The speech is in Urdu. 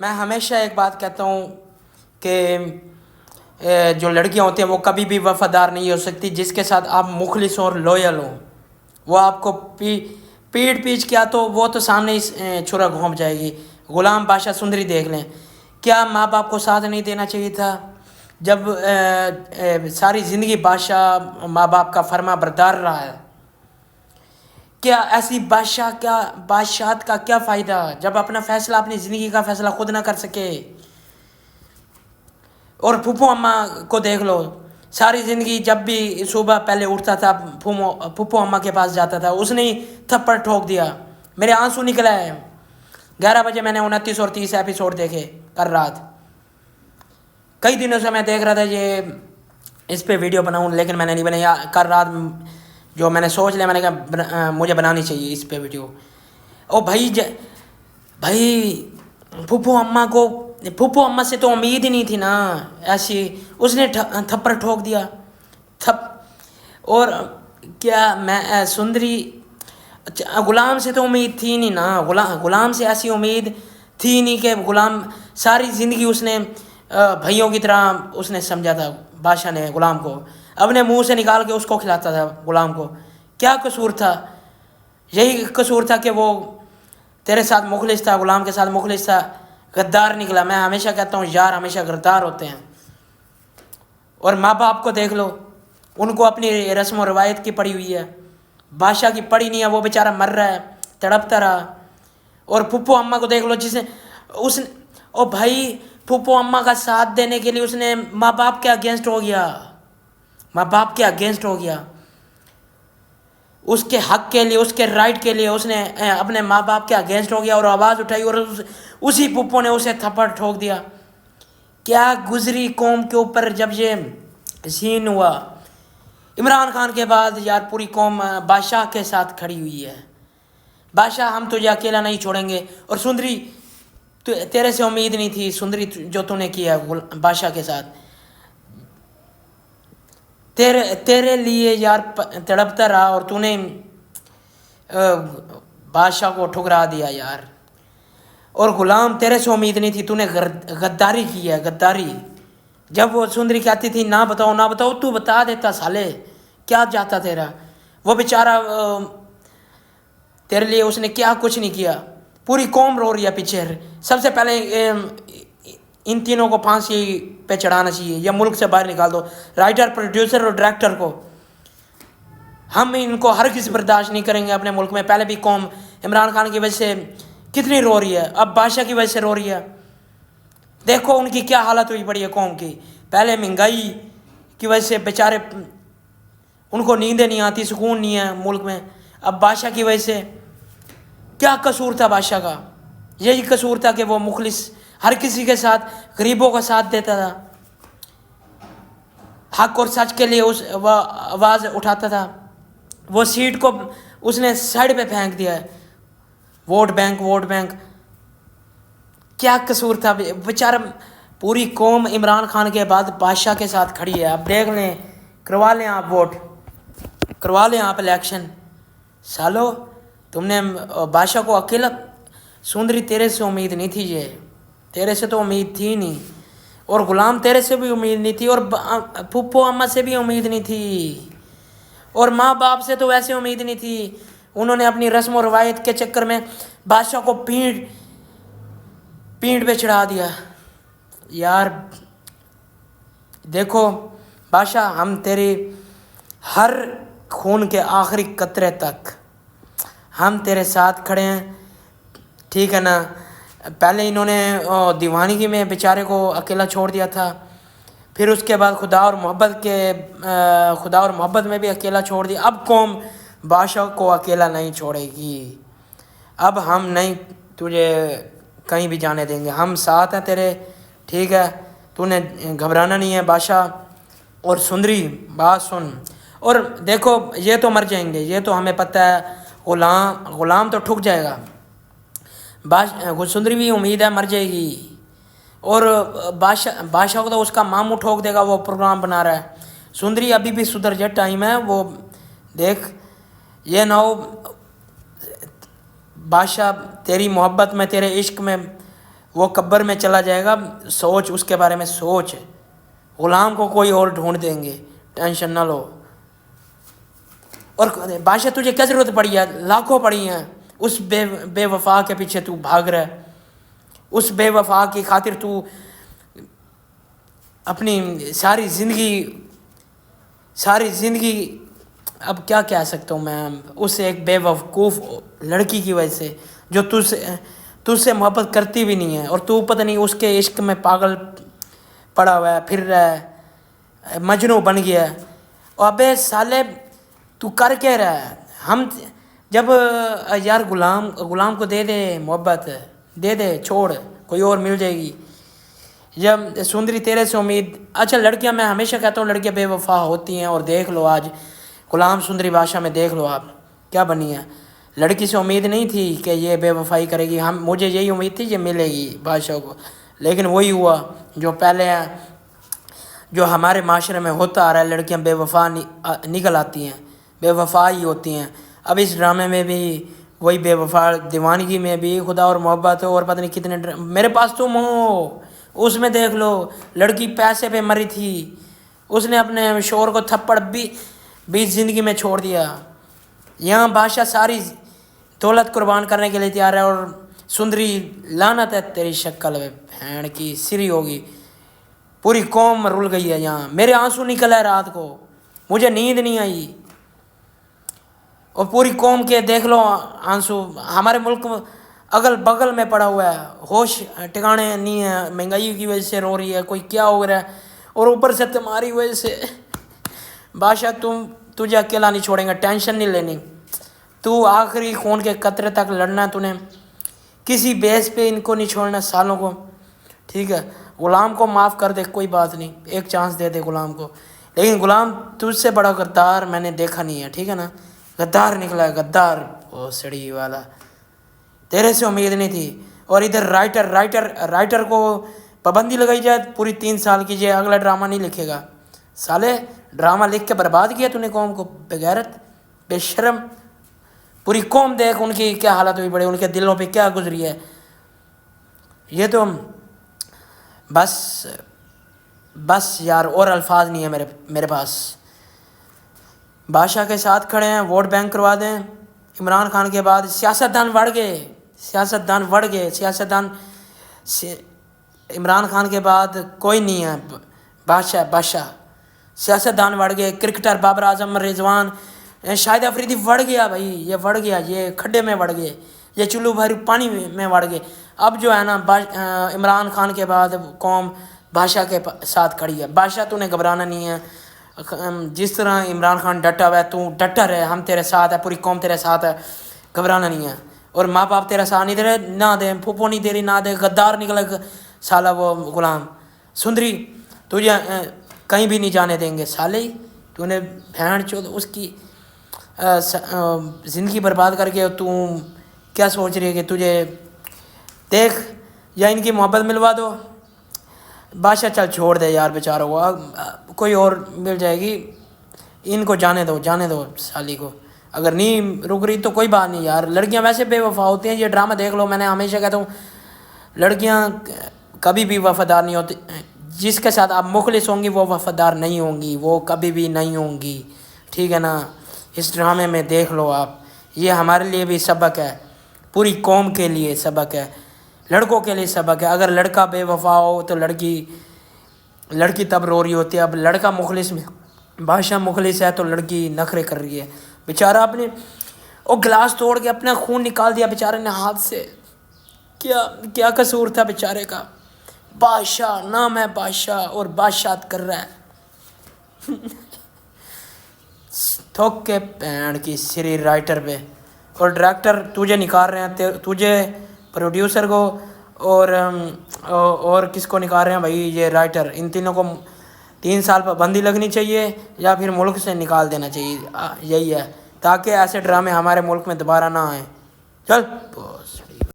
میں ہمیشہ ایک بات کہتا ہوں کہ جو لڑکیاں ہوتی ہیں وہ کبھی بھی وفادار نہیں ہو سکتی. جس کے ساتھ آپ مخلص اور لویل ہوں وہ آپ کو پیٹ پیچھ کیا تو وہ تو سامنے ہی چھرا گھونپ جائے گی. غلام بادشاہ سندری دیکھ لیں, کیا ماں باپ کو ساتھ نہیں دینا چاہیے تھا جب ساری زندگی بادشاہ ماں باپ کا فرما بردار رہا ہے؟ کیا ایسی بادشاہت کا کیا فائدہ جب اپنا فیصلہ اپنی زندگی کا فیصلہ خود نہ کر سکے؟ اور پھپھو اماں کو دیکھ لو, ساری زندگی جب بھی صبح پہلے اٹھتا تھا پھپھو اماں کے پاس جاتا تھا, اس نے ہی تھپڑ ٹھوک دیا. میرے آنسو نکلا ہے. 11 بجے میں نے 29 اور 30 ایپیسوڈ دیکھے کل رات. کئی دنوں سے میں دیکھ رہا تھا یہ اس پہ ویڈیو بناؤں, لیکن میں نے نہیں بنایا. کل رات جو میں نے سوچ لیا, میں نے کہا مجھے بنانی چاہیے اس پہ ویڈیو. او بھائی پھپھو اماں سے تو امید ہی نہیں تھی نا ایسی, اس نے تھپڑ ٹھوک دیا. اور کیا میں سندری غلام سے تو امید تھی نہیں نا, غلام سے ایسی امید تھی نہیں کہ غلام ساری زندگی اس نے بھائیوں کی طرح اس نے سمجھا تھا. بادشاہ نے غلام کو اپنے منہ سے نکال کے اس کو کھلاتا تھا. غلام کو کیا قصور تھا؟ یہی قصور تھا کہ وہ تیرے ساتھ مخلص تھا, غلام کے ساتھ مخلص تھا, غدار نکلا. میں ہمیشہ کہتا ہوں یار ہمیشہ غدار ہوتے ہیں. اور ماں باپ کو دیکھ لو, ان کو اپنی رسم و روایت کی پڑی ہوئی ہے, بادشاہ کی پڑی نہیں ہے. وہ بیچارہ مر رہا ہے, تڑپتا رہا. اور پھپھو اماں کو دیکھ لو, او بھائی پھپھو اماں کا ساتھ دینے کے لیے اس نے ماں باپ کے اگینسٹ ہو گیا, ماں باپ کے اگینسٹ ہو گیا. اس کے حق کے لیے, اس کے رائٹ کے لیے اس نے اپنے ماں باپ کے اگینسٹ ہو گیا اور آواز اٹھائی, اور اسی پھپھو نے اسے تھپڑ ٹھوک دیا. کیا گزری قوم کے اوپر جب یہ سین ہوا. عمران خان کے بعد یار پوری قوم بادشاہ کے ساتھ کھڑی ہوئی ہے. بادشاہ ہم تجھے اکیلا نہیں چھوڑیں گے. اور سندری تیرے سے امید نہیں تھی سندری, جو تو نے کیا بادشاہ کے ساتھ. تیرے لیے یار تڑپتا رہا اور تو نے بادشاہ کو ٹھکرا دیا یار. اور غلام تیرے سے امید نہیں تھی, تو نے غداری کی ہے, غداری. جب وہ سندری کہتی تھی نہ بتاؤ تو بتا دیتا سالے, کیا جاتا تیرا. وہ بیچارہ تیرے لیے اس نے کیا کچھ نہیں کیا. پوری قوم رو رہی ہے پیچھے. سب سے پہلے ان تینوں کو پھانسی پہ چڑھانا چاہیے یا ملک سے باہر نکال دو, رائٹر, پروڈیوسر اور ڈائریکٹر کو. ہم ان کو ہرگز برداشت نہیں کریں گے اپنے ملک میں. پہلے بھی قوم عمران خان کی وجہ سے کتنی رو رہی ہے, اب بادشاہ کی وجہ سے رو رہی ہے. دیکھو ان کی کیا حالت ہوئی پڑی ہے قوم کی. پہلے مہنگائی کی وجہ سے بیچارے ان کو نیندیں نہیں آتی, سکون نہیں ہے ملک میں. اب بادشاہ کی وجہ سے کیا قصور تھا بادشاہ کا؟ یہی قصور تھا کہ وہ مخلص ہر کسی کے ساتھ, غریبوں کا ساتھ دیتا تھا, حق اور سچ کے لیے وہ آواز اٹھاتا تھا. وہ سیٹ کو اس نے سائڈ پہ پھینک دیا ہے. Vote bank. کیا قصور تھا بیچارہ. پوری قوم عمران خان کے بعد بادشاہ کے ساتھ کھڑی ہے. اب دیکھ لیں, کروا لیں آپ ووٹ, کروا لیں آپ الیکشن. سالو تم نے بادشاہ کو اکیلا, سندری تیرے سے امید نہیں تھی, یہ تیرے سے تو امید تھی نہیں. اور غلام تیرے سے بھی امید نہیں تھی, اور پھپھو اماں سے بھی امید نہیں تھی, اور ماں باپ سے تو ویسے امید نہیں تھی. انہوں نے اپنی رسم و روایت کے چکر میں بادشاہ کو پینٹ پہ چڑھا دیا. یار دیکھو بادشاہ, ہم تیری ہر خون کے آخری قطرے تک ہم تیرے ساتھ کھڑے ہیں, ٹھیک ہے نا. پہلے انہوں نے دیوانگی میں بیچارے کو اکیلا چھوڑ دیا تھا, پھر اس کے بعد خدا اور محبت میں بھی اکیلا چھوڑ دیا. اب قوم بادشاہ کو اکیلا نہیں چھوڑے گی. اب ہم نہیں تجھے کہیں بھی جانے دیں گے, ہم ساتھ ہیں تیرے, ٹھیک ہے. تو نے گھبرانا نہیں ہے بادشاہ. اور سندری بات سن, اور دیکھو یہ تو مر جائیں گے, یہ تو ہمیں پتہ ہے. غلام تو ٹھک جائے گا, سندری بھی امید ہے مر جائے گی. اور بادشاہ کو تو اس کا ماموں ٹھوک دے گا, وہ پروگرام بنا رہا ہے. سندری ابھی بھی سدھر جائے, ٹائم ہے. وہ دیکھ, یہ نہ ہو بادشاہ تیری محبت میں, تیرے عشق میں وہ قبر میں چلا جائے گا، سوچ اس کے بارے میں سوچ، غلام کو کوئی اور ڈھونڈ دیں گے، ٹینشن نہ لو۔ اور بادشاہ تجھے کیا ضرورت پڑی ہے، لاکھوں پڑی ہیں، اس بے وفا کے پیچھے تو بھاگ رہا ہے، اس بے وفا کی خاطر تو اپنی ساری زندگی اب کیا کہہ سکتا ہوں میں، اس ایک بے وقوف لڑکی کی وجہ سے جو تجھ سے محبت کرتی بھی نہیں ہے، اور تو پتہ نہیں اس کے عشق میں پاگل پڑا ہوا ہے، پھر رہا ہے، مجنوں بن گیا ہے۔ اور ابے سالے تو کر کے رہا ہے، ہم جب یار غلام کو دے دے محبت، دے دے، چھوڑ، کوئی اور مل جائے گی۔ جب سندری تیرے سے امید، اچھا لڑکیاں، میں ہمیشہ کہتا ہوں لڑکیاں بے وفا ہوتی ہیں، اور دیکھ لو آج غلام سندری بادشاہ میں دیکھ لو آپ کیا بنی ہے۔ لڑکی سے امید نہیں تھی کہ یہ بے وفائی کرے گی، مجھے یہی امید تھی کہ ملے گی بادشاہ کو، لیکن وہی ہوا جو پہلے جو ہمارے معاشرے میں ہوتا آ رہا ہے، لڑکیاں بے وفا نکل آتی ہیں، بے وفا ہی ہوتی ہیں۔ اب اس ڈرامے میں بھی وہی بے وفا، دیوانگی میں بھی خدا اور محبت اور پتہ نہیں کتنے میرے پاس تم ہو، اس میں دیکھ لو لڑکی پیسے پہ مری تھی، اس نے اپنے شوہر کو تھپڑ بھی زندگی میں چھوڑ دیا۔ یہاں بادشاہ ساری دولت قربان کرنے کے لیے تیار ہے، اور سندری لعنت ہے تیری شکل میں، بھینڑ کی سری ہوگی، پوری قوم رل گئی ہے یہاں۔ میرے آنسو نکل ہے رات کو، مجھے نیند نہیں آئی، اور پوری قوم کے دیکھ لو آنسو۔ ہمارے ملک اگل بغل میں پڑا ہوا ہے، ہوش ٹھکانے نہیں ہے، مہنگائی کی وجہ سے رو رہی ہے، کوئی کیا ہو رہا ہے، اور اوپر سے تمہاری وجہ سے بادشاہ تجھے اکیلا نہیں چھوڑیں گا، ٹینشن نہیں لینی، تو آخری خون کے قطرے تک لڑنا، تو نے کسی بیس پہ ان کو نہیں چھوڑنا سالوں کو، ٹھیک ہے۔ غلام کو معاف کر دے، کوئی بات نہیں، ایک چانس دے دے غلام کو، لیکن غلام تجھ سے بڑا غدار میں نے دیکھا نہیں ہے، ٹھیک ہے نا، غدار نکلا ہے، غدار، وہ سڑی والا، تیرے سے امید نہیں تھی۔ اور ادھر رائٹر کو پابندی لگائی جائے، پوری 3 سال کی، جائے اگلا ڈرامہ نہیں لکھے گا، سالے ڈرامہ لکھ کے برباد کیا تو نے قوم کو، بغیرت، بے شرم، پوری قوم دیکھ ان کی کیا حالت ہوئی پڑی، ان کے دلوں پہ کیا گزری ہے۔ یہ تو بس یار، اور الفاظ نہیں ہے میرے پاس۔ بادشاہ کے ساتھ کھڑے ہیں، ووٹ بینک کروا دیں۔ عمران خان کے بعد سیاستدان بڑھ گئے، عمران خان کے بعد کوئی نہیں ہے، بادشاہ، سیاستدان بڑھ گئے، کرکٹر بابر اعظم، رضوان، شاہد افریدی بڑھ گیا بھائی، یہ بڑھ گیا، یہ کھڈے میں بڑھ گئے، یہ چلو بھری پانی میں بڑھ گئے۔ اب جو ہے نا عمران خان کے بعد قوم بادشاہ کے ساتھ کھڑی ہے۔ بادشاہ تو نے گھبرانا نہیں ہے، جس طرح عمران خان ڈٹا ہوا ہے، تو ڈٹا رہے، ہم تیرے ساتھ ہے، پوری قوم تیرے ساتھ ہے، گھبرانا نہیں ہے۔ اور ماں باپ تیرا ساتھ نہیں دے رہے، نہ دیں، پھوپھو نہیں دے رہی، نہ دے، غدار نکلا سالہ وہ غلام سندری، تجھے کہیں بھی نہیں جانے دیں گے سالے، تو نے بھینڑ چود اس کی زندگی برباد کر کے تو کیا سوچ رہی ہے کہ تجھے دیکھ، یا ان کی محبت ملوا دو۔ بادشاہ چل چھوڑ دے یار بیچاروں کو، کوئی اور مل جائے گی، ان کو جانے دو سالی کو، اگر نہیں رک رہی تو کوئی بات نہیں یار۔ لڑکیاں ویسے بے وفا ہوتی ہیں، یہ ڈرامہ دیکھ لو، میں نے ہمیشہ کہتا ہوں لڑکیاں کبھی بھی وفادار نہیں ہوتی، جس کے ساتھ آپ مخلص ہوں گی وہ وفادار نہیں ہوں گی، وہ کبھی بھی نہیں ہوں گی، ٹھیک ہے نا۔ اس ڈرامے میں دیکھ لو آپ، یہ ہمارے لیے بھی سبق ہے، پوری قوم کے لیے سبق ہے، لڑکوں کے لیے سبق ہے۔ اگر لڑکا بے وفا ہو تو لڑکی تب رو رہی ہوتی ہے، اب لڑکا مخلص میں، بادشاہ مخلص ہے تو لڑکی نخرے کر رہی ہے، بیچارہ اپنے وہ گلاس توڑ کے اپنا خون نکال دیا بیچارے نے ہاتھ سے، کیا قصور تھا بیچارے کا، بادشاہ نام ہے، بادشاہ، اور بادشاہت کر رہا ہے، تھوک کے پینڑ کی سری رائٹر پہ، اور ڈائریکٹر تجھے نکال رہے ہیں، تجھے، پروڈیوسر کو، اور کس کو نکال رہے ہیں بھائی، یہ رائٹر، ان تینوں کو 3 سال پابندی لگنی چاہیے، یا پھر ملک سے نکال دینا چاہیے، یہی ہے، تاکہ ایسے ڈرامے ہمارے ملک میں دوبارہ نہ آئیں۔ چل بس۔